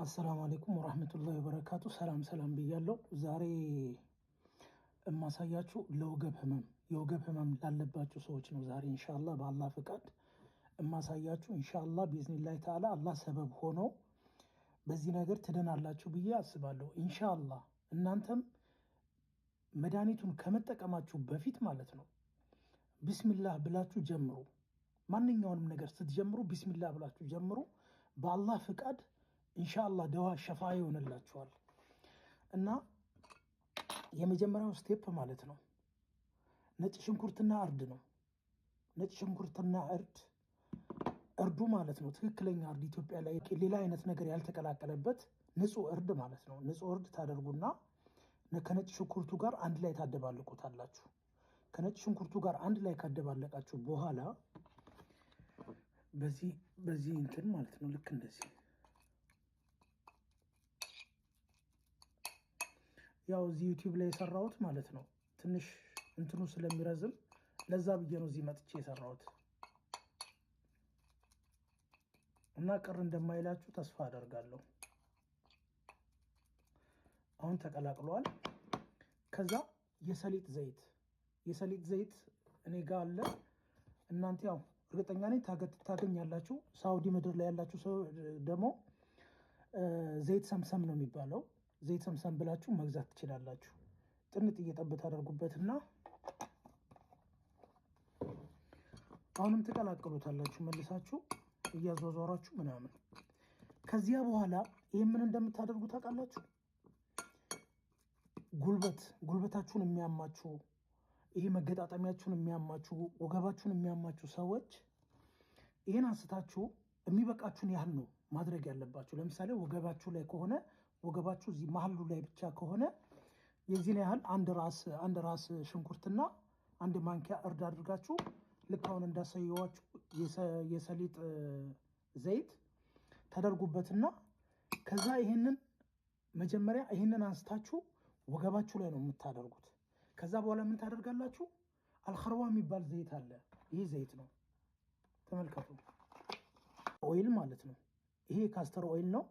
አሰላሙ አለይኩም ወራህመቱላሂ ወበረካቱ። ሰላም ብያለሁ። ዛሬ የማሳያችሁ የወገብ ህመም ላለባችሁ ሰዎች ነው። ዛሬ ኢንሻአላህ በአላህ ፍቃድ የማሳያችሁ ኢንሻአላህ ቢዝኒላህ ተዓላ አላህ ሰበብ ሆኖ በዚህ ነገር ትድናላችሁ ብዬ አስባለሁ። ኢንሻአላህ እናንተም መድኃኒቱን ከመጠቀማችሁ በፊት ማለት ነው ቢስሚላህ ብላችሁ ጀምሩ። ማንኛውንም ነገር ስትጀምሩ ቢስሚላህ ብላችሁ ጀምሩ። በአላህ ፍቃድ ኢንሻአላህ ደዋ ሸፋ ይሆንላችኋል። እና የመጀመሪያው ስቴፕ ማለት ነው ነጭ ሽንኩርትና እርድ ነው። ነጭ ሽንኩርትና እርዱ ማለት ነው ትክክለኛ እርድ፣ ኢትዮጵያ ላይ ሌላ አይነት ነገር ያልተቀላቀለበት ንጹህ እርድ ማለት ነው። ንጹህ እርድ ታደርጉና ከነጭ ሽንኩርቱ ጋር አንድ ላይ ታደባልቁታላችሁ። ከነጭ ሽንኩርቱ ጋር አንድ ላይ ካደባለቃችሁ በኋላ በዚህ እንትን ማለት ነው ልክ እንደዚህ ያው እዚህ ዩቲዩብ ላይ የሰራሁት ማለት ነው ትንሽ እንትኑ ስለሚረዝም ለዛ ብዬ ነው እዚህ መጥቼ የሰራሁት እና ቅር እንደማይላችሁ ተስፋ አደርጋለሁ። አሁን ተቀላቅሏል። ከዛ የሰሊጥ ዘይት እኔ ጋር አለ። እናንተ ያው እርግጠኛ ነኝ ታገኛላችሁ። ሳውዲ ምድር ላይ ያላችሁ ሰው ደግሞ ዘይት ሰምሰም ነው የሚባለው። ዘይት ሰምሰም ብላችሁ መግዛት ትችላላችሁ። ጥንጥ እየጠብት አደርጉበትና አሁንም ትቀላቅሉታላችሁ መልሳችሁ እያዟዟራችሁ ምናምን። ከዚያ በኋላ ይህ ምን እንደምታደርጉ ታውቃላችሁ? ጉልበታችሁን የሚያማችሁ፣ ይሄ መገጣጠሚያችሁን የሚያማችሁ፣ ወገባችሁን የሚያማችሁ ሰዎች ይህን አንስታችሁ የሚበቃችሁን ያህል ነው ማድረግ ያለባችሁ። ለምሳሌ ወገባችሁ ላይ ከሆነ ወገባችሁ እዚህ መሀሉ ላይ ብቻ ከሆነ የዚህን ያህል አንድ ራስ ሽንኩርትና አንድ ማንኪያ እርድ አድርጋችሁ ልክ አሁን እንዳሳየዋችሁ የሰሊጥ ዘይት ተደርጉበትና ከዛ መጀመሪያ ይህንን አንስታችሁ ወገባችሁ ላይ ነው የምታደርጉት። ከዛ በኋላ ምን ታደርጋላችሁ? አልኸርዋ የሚባል ዘይት አለ። ይህ ዘይት ነው ተመልከቱ። ኦይል ማለት ነው። ይሄ ካስተር ኦይል ነው።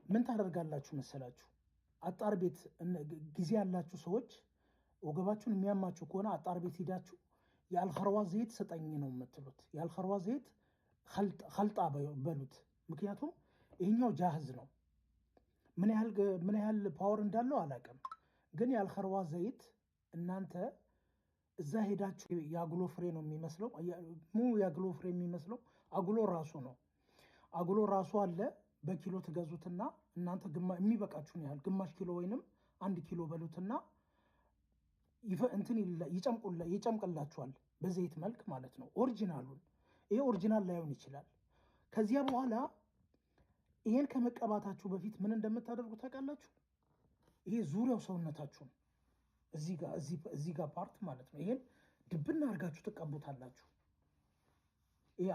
ምን ታደርጋላችሁ መሰላችሁ? አጣር ቤት ጊዜ ያላችሁ ሰዎች ወገባችሁን የሚያማችሁ ከሆነ አጣር ቤት ሄዳችሁ የአልኸርዋ ዘይት ስጠኝ ነው የምትሉት። የአልኸርዋ ዘይት ኸልጣ በሉት። ምክንያቱም ይሄኛው ጃህዝ ነው። ምን ያህል ፓወር እንዳለው አላውቅም፣ ግን የአልኸርዋ ዘይት እናንተ እዛ ሄዳችሁ የአጉሎ ፍሬ ነው የሚመስለው፣ የአጉሎ ፍሬ የሚመስለው አጉሎ ራሱ ነው። አጉሎ ራሱ አለ። በኪሎ ትገዙትና እናንተ የሚበቃችሁን ያህል ግማሽ ኪሎ ወይንም 1 ኪሎ በሉትና ይጨምቅላችኋል በዘይት መልክ ማለት ነው። ኦሪጂናሉን። ይሄ ኦሪጂናል ላይሆን ይችላል። ከዚያ በኋላ ይሄን ከመቀባታችሁ በፊት ምን እንደምታደርጉ ታውቃላችሁ? ይሄ ዙሪያው ሰውነታችሁን እዚህ ጋር ፓርት ማለት ነው። ይሄን ድብና አድርጋችሁ ትቀቡታላችሁ። ይሄ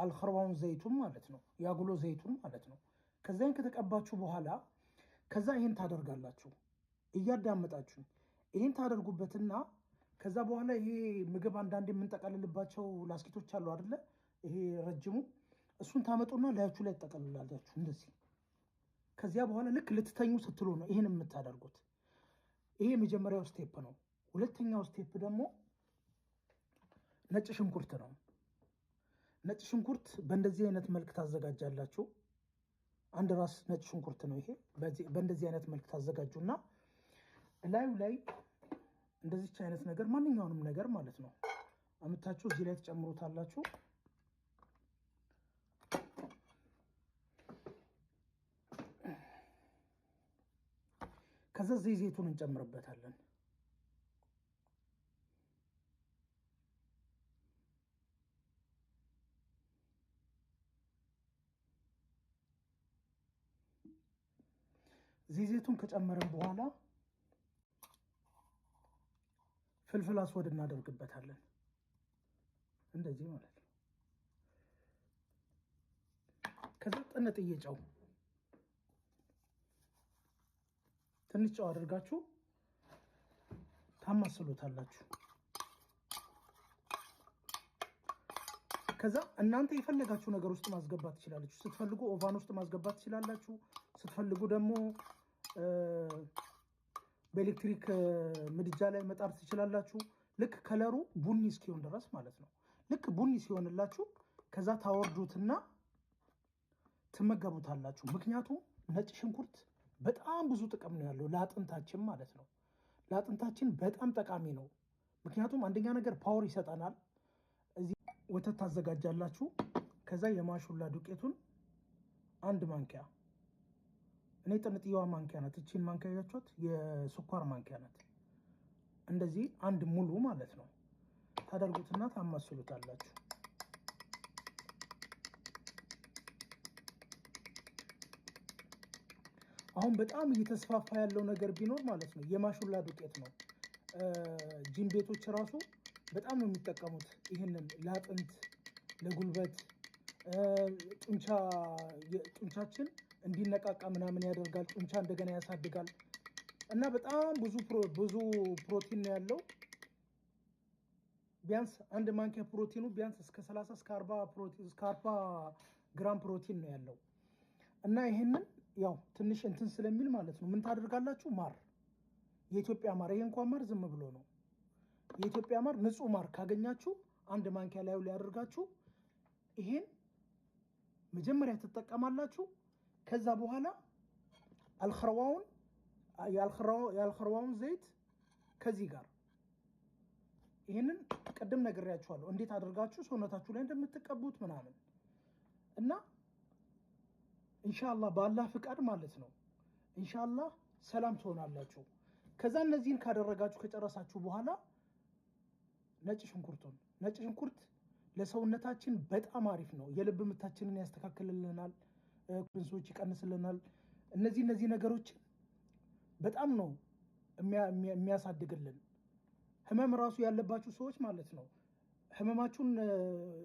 አልኸርዋውን ዘይቱን ማለት ነው፣ የአጉሎ ዘይቱን ማለት ነው። ከዛን ከተቀባችሁ በኋላ ከዛ ይሄን ታደርጋላችሁ እያዳመጣችሁ። ይሄን ታደርጉበትና ከዛ በኋላ ይሄ ምግብ አንዳንድ የምንጠቀልልባቸው ላስኪቶች አሉ አይደለ? ይሄ ረጅሙ እሱን ታመጡና ላያችሁ ላይ ተጠቀልላላችሁ እንደዚህ። ከዚያ በኋላ ልክ ልትተኙ ስትሉ ነው ይሄን የምታደርጉት። ይሄ የመጀመሪያው ስቴፕ ነው። ሁለተኛው ስቴፕ ደግሞ ነጭ ሽንኩርት ነው። ነጭ ሽንኩርት በእንደዚህ አይነት መልክ ታዘጋጃላችሁ። አንድ ራስ ነጭ ሽንኩርት ነው ይሄ። በእንደዚህ አይነት መልክ ታዘጋጁና ላዩ ላይ እንደዚች አይነት ነገር ማንኛውንም ነገር ማለት ነው አምታችሁ እዚህ ላይ ተጨምሩታላችሁ። ከዛ ዘይቱን እንጨምርበታለን። ዘይቱን ከጨመርን በኋላ ፍልፍል አስወድ እናደርግበታለን እንደዚህ ማለት ነው። ከዛ ጥንጥዬ ጨው፣ ትንሽ ጨው አድርጋችሁ ታማስሉታላችሁ። ከዛ እናንተ የፈለጋችሁ ነገር ውስጥ ማስገባት ትችላላችሁ። ስትፈልጉ ኦቫን ውስጥ ማስገባት ትችላላችሁ። ስትፈልጉ ደግሞ በኤሌክትሪክ ምድጃ ላይ መጣር ትችላላችሁ። ልክ ከለሩ ቡኒ እስኪሆን ድረስ ማለት ነው። ልክ ቡኒ ሲሆንላችሁ ከዛ ታወርዱትና ትመገቡታላችሁ። ምክንያቱም ነጭ ሽንኩርት በጣም ብዙ ጥቅም ነው ያለው ለአጥንታችን ማለት ነው። ለአጥንታችን በጣም ጠቃሚ ነው። ምክንያቱም አንደኛ ነገር ፓወር ይሰጠናል። እዚህ ወተት ታዘጋጃላችሁ። ከዛ የማሹላ ዱቄቱን 1 ማንኪያ፣ እኔ ጥንጥየዋ ማንኪያ ናት። እቺን ማንኪያ ያያችኋት የስኳር ማንኪያ ናት። እንደዚህ 1 ሙሉ ማለት ነው ታደርጉትና ታማስሉታላችሁ። አሁን በጣም እየተስፋፋ ያለው ነገር ቢኖር ማለት ነው የማሹላ ዱቄት ነው። ጂም ቤቶች ራሱ በጣም ነው የሚጠቀሙት ይህንን ለአጥንት፣ ለጉልበት፣ ጡንቻችን እንዲነቃቃ ምናምን ያደርጋል። ጡንቻ እንደገና ያሳድጋል እና በጣም ብዙ ፕሮቲን ነው ያለው። ቢያንስ 1 ማንኪያ ፕሮቲኑ ቢያንስ እስከ 30 እስከ 40 ግራም ፕሮቲን ነው ያለው እና ይሄንን ያው ትንሽ እንትን ስለሚል ማለት ነው ምን ታደርጋላችሁ? ማር፣ የኢትዮጵያ ማር። ይሄ እንኳን ማር ዝም ብሎ ነው። የኢትዮጵያ ማር ንጹህ ማር ካገኛችሁ 1 ማንኪያ ላዩ ላይ አድርጋችሁ ይሄን መጀመሪያ ትጠቀማላችሁ። ከዛ በኋላ የአልኸርዋውን ዘይት ከዚህ ጋር ይሄንን ቅድም ነግሬያችኋለሁ እንዴት አድርጋችሁ ሰውነታችሁ ላይ እንደምትቀቡት ምናምን እና ኢንሻአላህ በአላህ ፍቃድ ማለት ነው ኢንሻአላህ ሰላም ትሆናላችሁ። ከዛ እነዚህን ካደረጋችሁ ከጨረሳችሁ በኋላ ነጭ ሽንኩርት ለሰውነታችን በጣም አሪፍ ነው። የልብ ምታችንን ያስተካክልልናል፣ ኩንሶች ይቀንስልናል። እነዚህ ነገሮች በጣም ነው የሚያሳድግልን። ህመም ራሱ ያለባችሁ ሰዎች ማለት ነው ህመማችሁን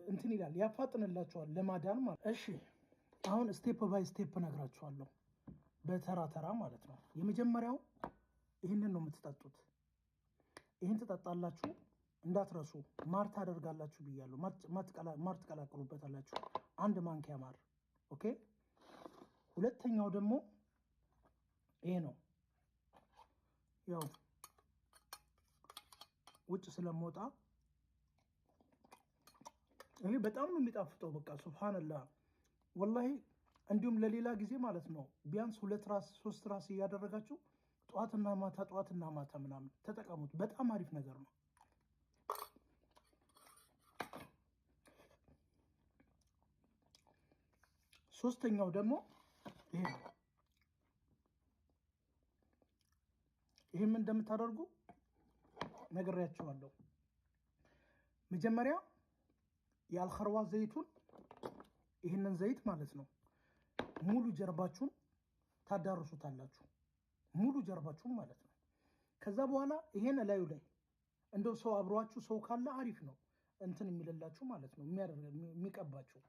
እንትን ይላል ያፋጥንላችኋል ለማዳን ማለት። እሺ አሁን ስቴፕ ባይ ስቴፕ ነግራችኋለሁ በተራ ተራ ማለት ነው። የመጀመሪያው ይህንን ነው የምትጠጡት። ይህን ትጠጣላችሁ እንዳትረሱ። ማር ታደርጋላችሁ ብያለሁ። ማር ትቀላቅሉበታላችሁ 1 ማንኪያ ማር። ኦኬ። ሁለተኛው ደግሞ ይሄ ነው። ያው ውጭ ስለምወጣ ይሄ በጣም ነው የሚጣፍጠው። በቃ ሱብሃንአላህ ወላሂ። እንዲሁም ለሌላ ጊዜ ማለት ነው ቢያንስ 2 ራስ 3 ራስ እያደረጋችሁ ጠዋትና ማታ ምናምን ተጠቀሙት። በጣም አሪፍ ነገር ነው። ሶስተኛው ደግሞ ይሄ ነው። ይሄም እንደምታደርጉ ነግሬያችኋለሁ። መጀመሪያ የአልኸርዋ ዘይቱን ይህንን ዘይት ማለት ነው ሙሉ ጀርባችሁን ታዳርሱታላችሁ። ሙሉ ጀርባችሁን ማለት ነው። ከዛ በኋላ ይሄን ላዩ ላይ እንደው ሰው አብሯችሁ ሰው ካለ አሪፍ ነው እንትን የሚልላችሁ ማለት ነው የሚቀባችሁ።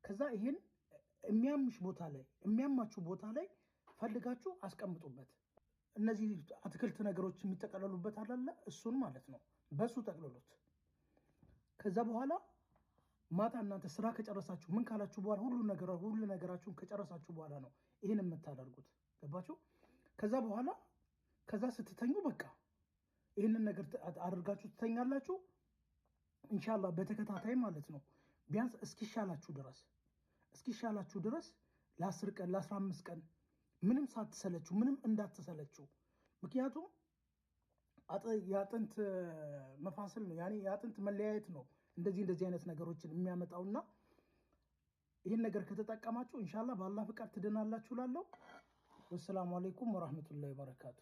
ከዛ ይሄን የሚያማችሁ ቦታ ላይ ፈልጋችሁ አስቀምጡበት። እነዚህ አትክልት ነገሮች የሚጠቀለሉበት አላለ እሱን ማለት ነው በሱ ጠቅልሉት። ከዛ በኋላ ማታ እናንተ ስራ ከጨረሳችሁ ምን ካላችሁ በኋላ ሁሉ ነገራችሁን ከጨረሳችሁ በኋላ ነው ይሄን የምታደርጉት። ገባችሁ? ከዛ በኋላ ስትተኙ በቃ ይህንን ነገር አድርጋችሁ ትተኛላችሁ። ኢንሻአላህ በተከታታይ ማለት ነው ቢያንስ እስኪሻላችሁ ድረስ ለ10 ቀን ለ15 ቀን ምንም ሳትሰለችሁ ምንም እንዳትሰለችሁ። ምክንያቱም የአጥንት መፋሰል ነው ያኔ የአጥንት መለያየት ነው እንደዚህ አይነት ነገሮችን የሚያመጣውና ይህን ነገር ከተጠቀማችሁ ኢንሻአላህ በአላህ ፍቃድ ትድናላችሁ። ላለው ወሰላሙ አለይኩም ወራህመቱላሂ ወበረካቱ።